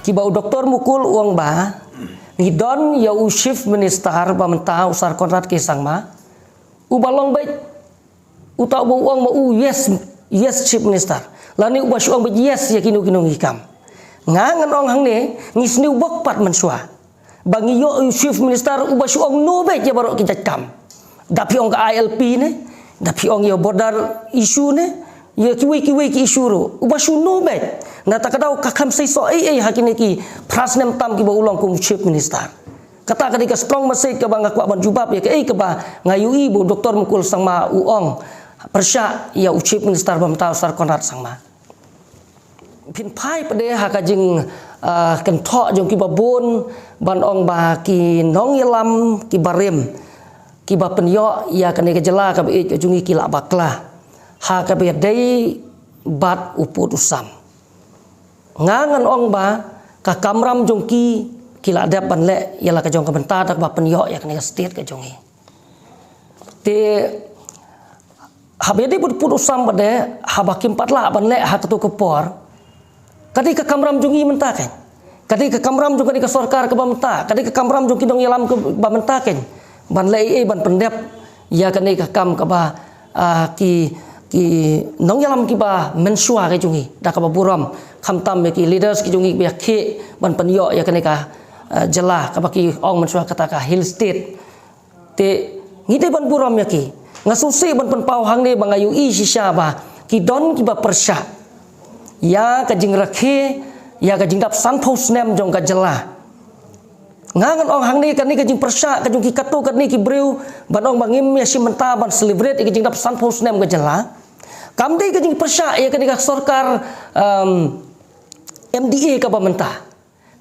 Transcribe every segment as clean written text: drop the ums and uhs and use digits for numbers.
Kibau doktor mukul uang ba ngidon ya u chief minister ba mentah usar kontrat ke sang ma u balong baik u tak bau uang ma u yes chief minister lani u basu uang baik yes ya kinu ngikam ngangan ong hang ne ngisni u bokpat mensua bangi yo chief minister u basu uang no baik ya baru kita kam dapi ong ka ILP ne dapi ong ya border issue ne ya kiwi ki issue ro u basu no baik na takadau kakam sei so hakini ki prasnem tam ki ba ulong kum chief minister kata kadika strong masai ke bang kwa ban jubab ya ke ke ba ngayui bo doktor mukul sang ma uong persya ya u chief minister bam ta sar konrat sang ma pin pai pade ha ka jing kan tho jong ki ba bon ban ong ba ki nong yelam ki barem ki ba penyo ya kan ke jela ka be jungi ki la bakla ha ka be dei bat uput usam ngangan ong ba ka kamram jongki kila dap ban le yala ka jong ka benta tak ba penyo ya kene state ka jongi te habedi put usam bade habakim patla ban le ha ketu kepor kadi ka kamram jongi menta kan kadi ka kamram jong kadi ka sarkar ka bamenta kadi ka kamram jong kidong yalam ka bamenta kan ban le ban pendep ya kene ka kam ka ba ki nong yalam ki ba mensua ka jongi da ka ba buram khamtam ki leaders ki jungi be khe ban panyo ya kane ka jela ka baki ong mensua kata ka hill state te ngide ban buram ya ki ngasusi ban penpau hang ne bangayu i shisha ba ki don ki ba persya ya ka jing rakhe ya ka jing dap san post nem jong ka jela ngangan ong hang ne kan ni ka jing persya ka jung ki katu kan ni ki breu ban ong bangim ya si menta ban celebrate ki jing dap san post nem ka jela kamdei ka jing persya ya kan ni ka sarkar MDA ka bamenta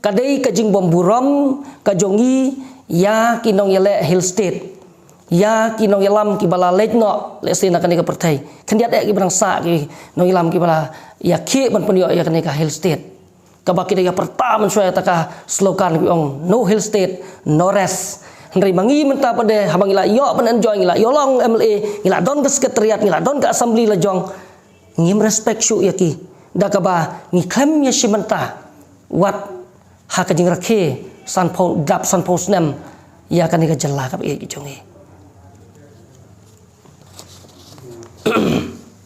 kadai ka jing bomburam ka jongi ya kinong yele hill state ya kinong yalam ki bala letno lesina kan ka pertai kendiat ki bangsa ki nong yalam ki bala ya ke ban penyo ya kan ka hill state ka baki ya pertama suaya ta ka slogan ki ong no hill state no rest Henry mangi menta pada habang ila yo ban enjoy ila yolong MLA ila don ke sekretariat ila don ke assembly la jong ngim respect syu ya ki da ka ba ngi klem ya simenta wat ha ka jing rakhe san po dap san post nem ya kan ka jela ka e jongi